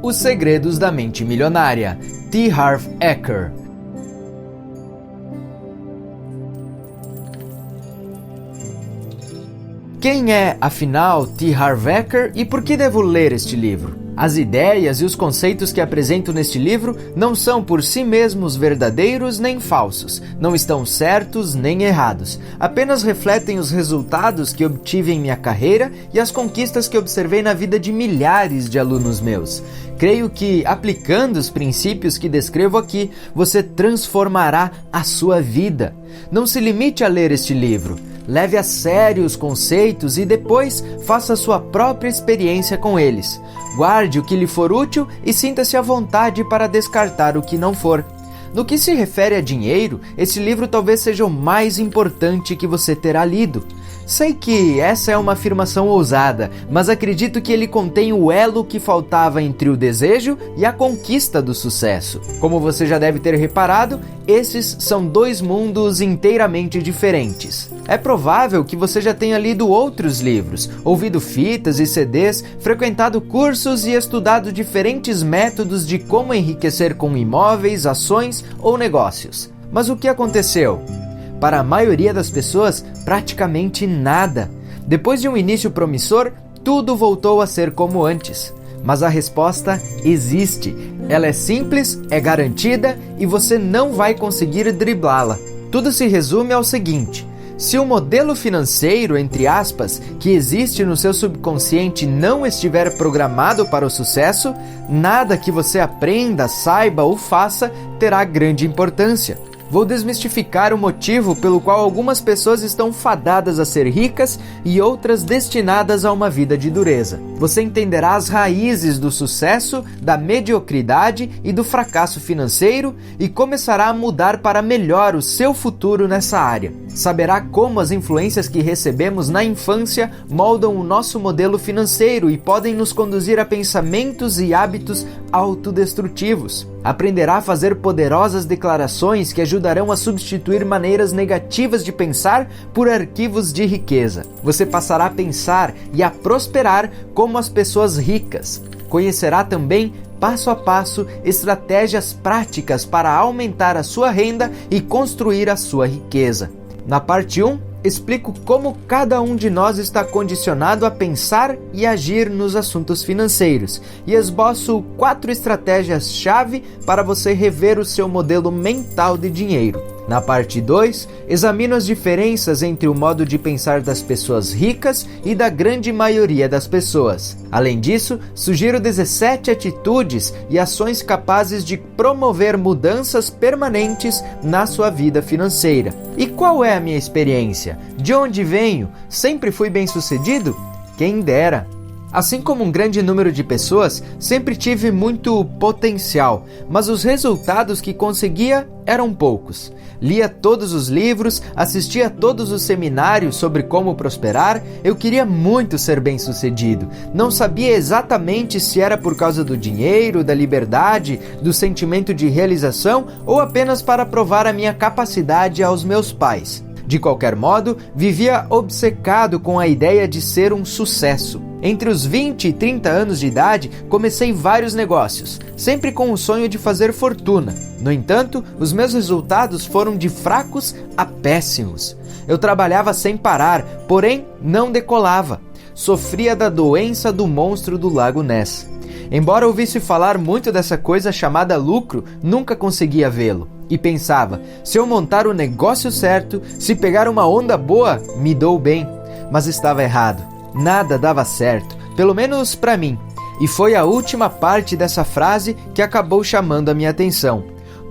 Os Segredos da Mente Milionária, T. Harv Eker. Quem é, afinal, T. Harv Eker e por que devo ler este livro? As ideias e os conceitos que apresento neste livro não são por si mesmos verdadeiros nem falsos, não estão certos nem errados, apenas refletem os resultados que obtive em minha carreira e as conquistas que observei na vida de milhares de alunos meus. Creio que, aplicando os princípios que descrevo aqui, você transformará a sua vida. Não se limite a ler este livro. Leve a sério os conceitos e depois faça a sua própria experiência com eles. Guarde o que lhe for útil e sinta-se à vontade para descartar o que não for. No que se refere a dinheiro, esse livro talvez seja o mais importante que você terá lido. Sei que essa é uma afirmação ousada, mas acredito que ele contém o elo que faltava entre o desejo e a conquista do sucesso. Como você já deve ter reparado, esses são dois mundos inteiramente diferentes. É provável que você já tenha lido outros livros, ouvido fitas e CDs, frequentado cursos e estudado diferentes métodos de como enriquecer com imóveis, ações ou negócios. Mas o que aconteceu? Para a maioria das pessoas, praticamente nada. Depois de um início promissor, tudo voltou a ser como antes. Mas a resposta existe. Ela é simples, é garantida e você não vai conseguir driblá-la. Tudo se resume ao seguinte: se o modelo financeiro, entre aspas, que existe no seu subconsciente não estiver programado para o sucesso, nada que você aprenda, saiba ou faça terá grande importância. Vou desmistificar o motivo pelo qual algumas pessoas estão fadadas a ser ricas e outras destinadas a uma vida de dureza. Você entenderá as raízes do sucesso, da mediocridade e do fracasso financeiro e começará a mudar para melhor o seu futuro nessa área. Saberá como as influências que recebemos na infância moldam o nosso modelo financeiro e podem nos conduzir a pensamentos e hábitos autodestrutivos. Aprenderá a fazer poderosas declarações que ajudarão a substituir maneiras negativas de pensar por arquivos de riqueza. Você passará a pensar e a prosperar como as pessoas ricas. Conhecerá também, passo a passo, estratégias práticas para aumentar a sua renda e construir a sua riqueza. Na parte 1, explico como cada um de nós está condicionado a pensar e agir nos assuntos financeiros e esboço 4 estratégias-chave para você rever o seu modelo mental de dinheiro. Na parte 2, examino as diferenças entre o modo de pensar das pessoas ricas e da grande maioria das pessoas. Além disso, sugiro 17 atitudes e ações capazes de promover mudanças permanentes na sua vida financeira. E qual é a minha experiência? De onde venho? Sempre fui bem-sucedido? Quem dera! Assim como um grande número de pessoas, sempre tive muito potencial, mas os resultados que conseguia eram poucos. Lia todos os livros, assistia a todos os seminários sobre como prosperar, eu queria muito ser bem-sucedido. Não sabia exatamente se era por causa do dinheiro, da liberdade, do sentimento de realização ou apenas para provar a minha capacidade aos meus pais. De qualquer modo, vivia obcecado com a ideia de ser um sucesso. Entre os 20 e 30 anos de idade, comecei vários negócios, sempre com o sonho de fazer fortuna. No entanto, os meus resultados foram de fracos a péssimos. Eu trabalhava sem parar, porém não decolava. Sofria da doença do monstro do Lago Ness. Embora ouvisse falar muito dessa coisa chamada lucro, nunca conseguia vê-lo. E pensava, se eu montar o negócio certo, se pegar uma onda boa, me dou bem. Mas estava errado. Nada dava certo, pelo menos para mim. E foi a última parte dessa frase que acabou chamando a minha atenção.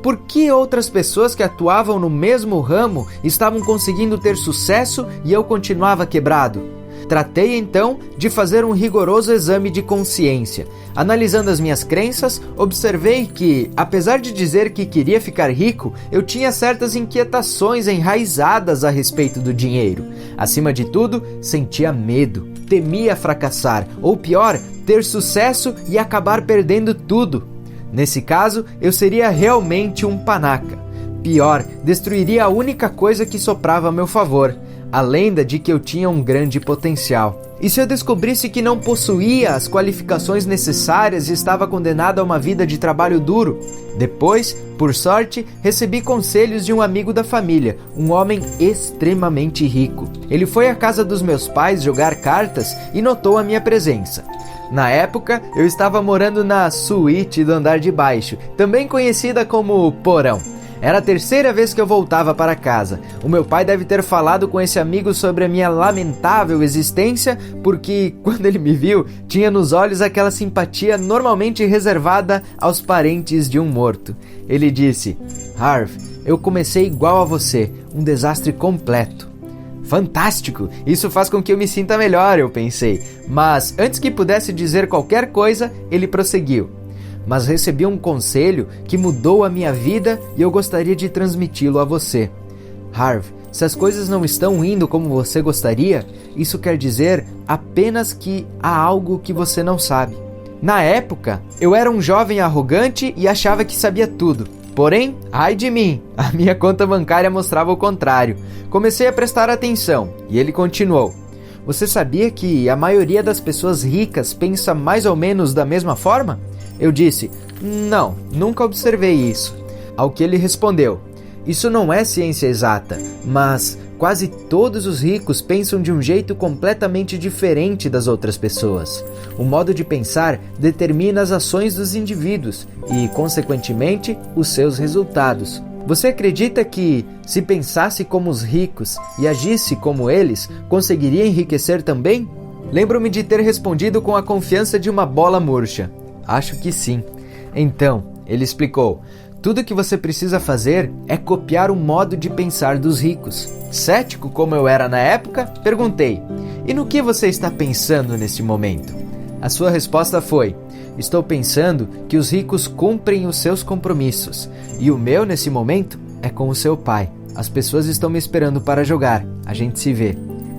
Por que outras pessoas que atuavam no mesmo ramo estavam conseguindo ter sucesso e eu continuava quebrado? Tratei então de fazer um rigoroso exame de consciência. Analisando as minhas crenças, observei que, apesar de dizer que queria ficar rico, eu tinha certas inquietações enraizadas a respeito do dinheiro. Acima de tudo, sentia medo, temia fracassar, ou pior, ter sucesso e acabar perdendo tudo. Nesse caso, eu seria realmente um panaca. Pior, destruiria a única coisa que soprava a meu favor, a lenda de que eu tinha um grande potencial. E se eu descobrisse que não possuía as qualificações necessárias e estava condenado a uma vida de trabalho duro? Depois, por sorte, recebi conselhos de um amigo da família, um homem extremamente rico. Ele foi à casa dos meus pais jogar cartas e notou a minha presença. Na época, eu estava morando na suíte do andar de baixo, também conhecida como porão. Era a terceira vez que eu voltava para casa. O meu pai deve ter falado com esse amigo sobre a minha lamentável existência, porque, quando ele me viu, tinha nos olhos aquela simpatia normalmente reservada aos parentes de um morto. Ele disse: "Harv, eu comecei igual a você, um desastre completo." Fantástico! Isso faz com que eu me sinta melhor, eu pensei. Mas, antes que pudesse dizer qualquer coisa, ele prosseguiu: "Mas recebi um conselho que mudou a minha vida e eu gostaria de transmiti-lo a você. Harv, se as coisas não estão indo como você gostaria, isso quer dizer apenas que há algo que você não sabe." Na época, eu era um jovem arrogante e achava que sabia tudo. Porém, ai de mim, a minha conta bancária mostrava o contrário. Comecei a prestar atenção e ele continuou: "Você sabia que a maioria das pessoas ricas pensa mais ou menos da mesma forma?" Eu disse: "Não, nunca observei isso." Ao que ele respondeu: "Isso não é ciência exata, mas quase todos os ricos pensam de um jeito completamente diferente das outras pessoas. O modo de pensar determina as ações dos indivíduos e, consequentemente, os seus resultados. Você acredita que, se pensasse como os ricos e agisse como eles, conseguiria enriquecer também?" Lembro-me de ter respondido com a confiança de uma bola murcha: "Acho que sim." Então, ele explicou: "Tudo que você precisa fazer é copiar o modo de pensar dos ricos." Cético como eu era na época, perguntei: "E no que você está pensando neste momento?" A sua resposta foi: "Estou pensando que os ricos cumprem os seus compromissos, e o meu nesse momento é com o seu pai. As pessoas estão me esperando para jogar, a gente se vê."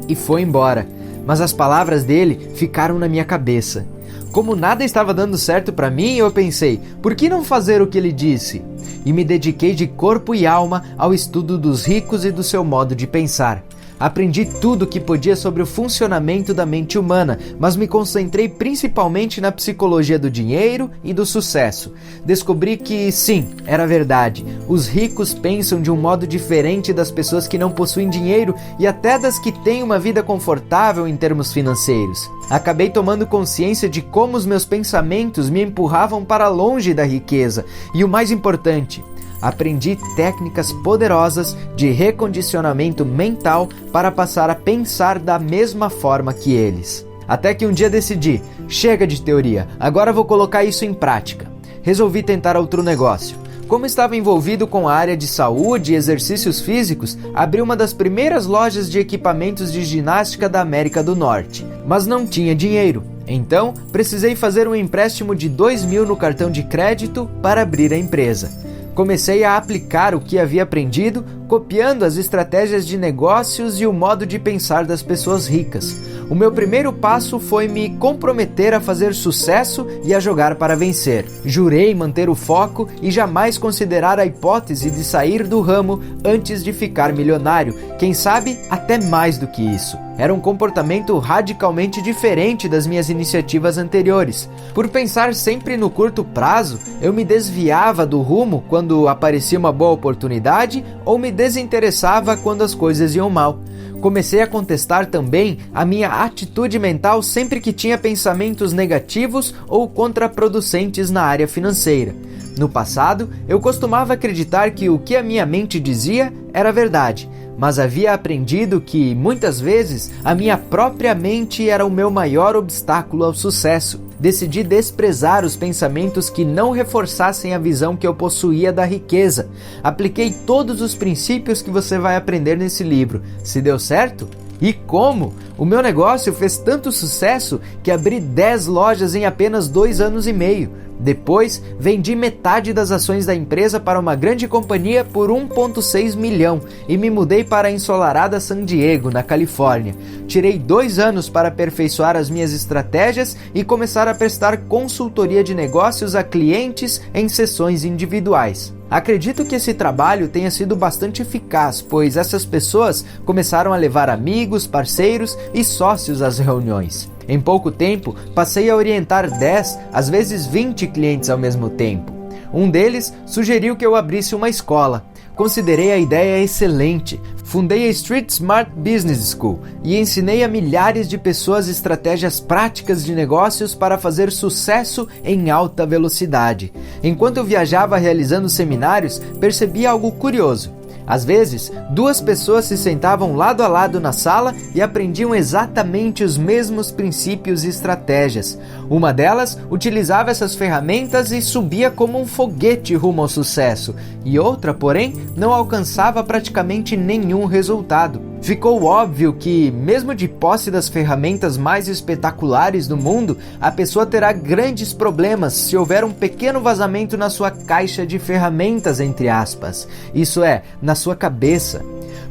E foi embora, mas as palavras dele ficaram na minha cabeça. Como nada estava dando certo para mim, eu pensei: por que não fazer o que ele disse? E me dediquei de corpo e alma ao estudo dos ricos e do seu modo de pensar. Aprendi tudo o que podia sobre o funcionamento da mente humana, mas me concentrei principalmente na psicologia do dinheiro e do sucesso. Descobri que, sim, era verdade. Os ricos pensam de um modo diferente das pessoas que não possuem dinheiro e até das que têm uma vida confortável em termos financeiros. Acabei tomando consciência de como os meus pensamentos me empurravam para longe da riqueza. E o mais importante, aprendi técnicas poderosas de recondicionamento mental para passar a pensar da mesma forma que eles. Até que um dia decidi: chega de teoria, agora vou colocar isso em prática. Resolvi tentar outro negócio. Como estava envolvido com a área de saúde e exercícios físicos, abri uma das primeiras lojas de equipamentos de ginástica da América do Norte. Mas não tinha dinheiro. Então, precisei fazer um empréstimo de 2.000 no cartão de crédito para abrir a empresa. Comecei a aplicar o que havia aprendido, copiando as estratégias de negócios e o modo de pensar das pessoas ricas. O meu primeiro passo foi me comprometer a fazer sucesso e a jogar para vencer. Jurei manter o foco e jamais considerar a hipótese de sair do ramo antes de ficar milionário, quem sabe até mais do que isso. Era um comportamento radicalmente diferente das minhas iniciativas anteriores. Por pensar sempre no curto prazo, eu me desviava do rumo quando aparecia uma boa oportunidade ou me desinteressava quando as coisas iam mal. Comecei a contestar também a minha atitude mental sempre que tinha pensamentos negativos ou contraproducentes na área financeira. No passado, eu costumava acreditar que o que a minha mente dizia era verdade, mas havia aprendido que, muitas vezes, a minha própria mente era o meu maior obstáculo ao sucesso. Decidi desprezar os pensamentos que não reforçassem a visão que eu possuía da riqueza. Apliquei todos os princípios que você vai aprender nesse livro. Se deu certo? E como? O meu negócio fez tanto sucesso que abri 10 lojas em apenas 2 anos e meio. Depois, vendi metade das ações da empresa para uma grande companhia por 1,6 milhão e me mudei para a ensolarada San Diego, na Califórnia. Tirei 2 anos para aperfeiçoar as minhas estratégias e começar a prestar consultoria de negócios a clientes em sessões individuais. Acredito que esse trabalho tenha sido bastante eficaz, pois essas pessoas começaram a levar amigos, parceiros e sócios às reuniões. Em pouco tempo, passei a orientar 10, às vezes 20 clientes ao mesmo tempo. Um deles sugeriu que eu abrisse uma escola. Considerei a ideia excelente. Fundei a Street Smart Business School e ensinei a milhares de pessoas estratégias práticas de negócios para fazer sucesso em alta velocidade. Enquanto eu viajava realizando seminários, percebi algo curioso. Às vezes, 2 pessoas se sentavam lado a lado na sala e aprendiam exatamente os mesmos princípios e estratégias. Uma delas utilizava essas ferramentas e subia como um foguete rumo ao sucesso, e outra, porém, não alcançava praticamente nenhum resultado. Ficou óbvio que, mesmo de posse das ferramentas mais espetaculares do mundo, a pessoa terá grandes problemas se houver um pequeno vazamento na sua caixa de ferramentas, entre aspas. Isso é, na sua cabeça.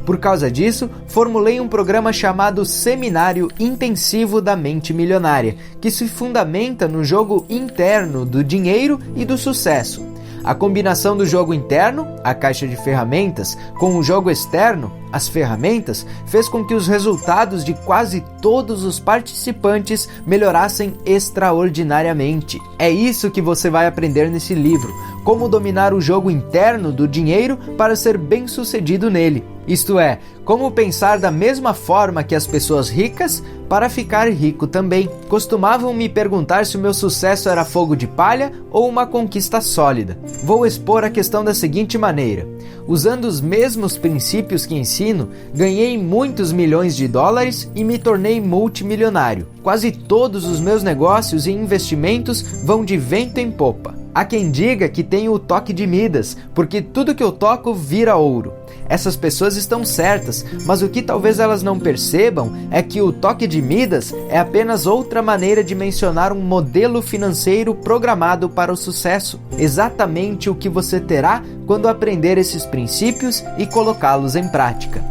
Por causa disso, formulei um programa chamado Seminário Intensivo da Mente Milionária, que se fundamenta no jogo interno do dinheiro e do sucesso. A combinação do jogo interno, a caixa de ferramentas, com o jogo externo, as ferramentas, fez com que os resultados de quase todos os participantes melhorassem extraordinariamente. É isso que você vai aprender nesse livro: como dominar o jogo interno do dinheiro para ser bem-sucedido nele. Isto é, como pensar da mesma forma que as pessoas ricas para ficar rico também. Costumavam me perguntar se o meu sucesso era fogo de palha ou uma conquista sólida. Vou expor a questão da seguinte maneira: usando os mesmos princípios que ensino, ganhei muitos milhões de dólares e me tornei multimilionário. Quase todos os meus negócios e investimentos vão de vento em popa. Há quem diga que tenho o toque de Midas, porque tudo que eu toco vira ouro. Essas pessoas estão certas, mas o que talvez elas não percebam é que o toque de Midas é apenas outra maneira de mencionar um modelo financeiro programado para o sucesso. Exatamente o que você terá quando aprender esses princípios e colocá-los em prática.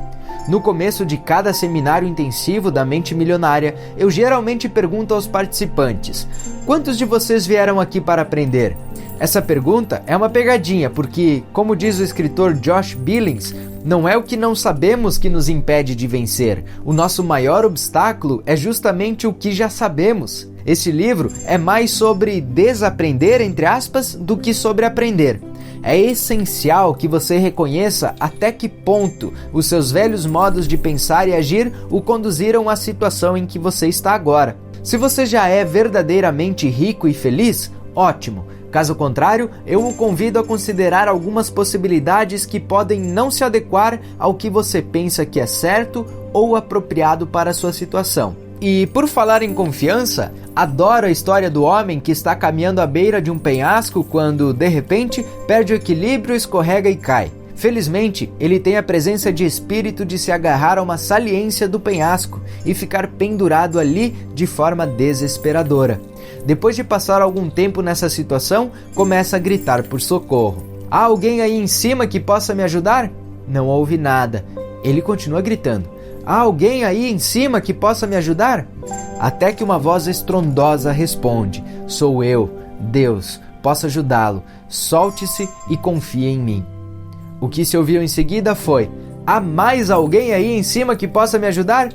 No começo de cada seminário intensivo da Mente Milionária, eu geralmente pergunto aos participantes: quantos de vocês vieram aqui para aprender? Essa pergunta é uma pegadinha, porque, como diz o escritor Josh Billings, não é o que não sabemos que nos impede de vencer. O nosso maior obstáculo é justamente o que já sabemos. Esse livro é mais sobre desaprender, entre aspas, do que sobre aprender. É essencial que você reconheça até que ponto os seus velhos modos de pensar e agir o conduziram à situação em que você está agora. Se você já é verdadeiramente rico e feliz, ótimo. Caso contrário, eu o convido a considerar algumas possibilidades que podem não se adequar ao que você pensa que é certo ou apropriado para a sua situação. E por falar em confiança, adoro a história do homem que está caminhando à beira de um penhasco quando, de repente, perde o equilíbrio, escorrega e cai. Felizmente, ele tem a presença de espírito de se agarrar a uma saliência do penhasco e ficar pendurado ali de forma desesperadora. Depois de passar algum tempo nessa situação, começa a gritar por socorro. Há alguém aí em cima que possa me ajudar? Não houve nada. Ele continua gritando. Há alguém aí em cima que possa me ajudar? Até que uma voz estrondosa responde: sou eu, Deus, posso ajudá-lo. Solte-se e confie em mim. O que se ouviu em seguida foi: há mais alguém aí em cima que possa me ajudar?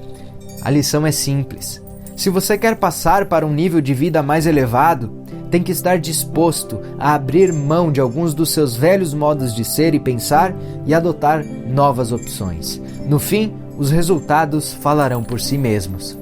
A lição é simples. Se você quer passar para um nível de vida mais elevado, tem que estar disposto a abrir mão de alguns dos seus velhos modos de ser e pensar e adotar novas opções. No fim, os resultados falarão por si mesmos.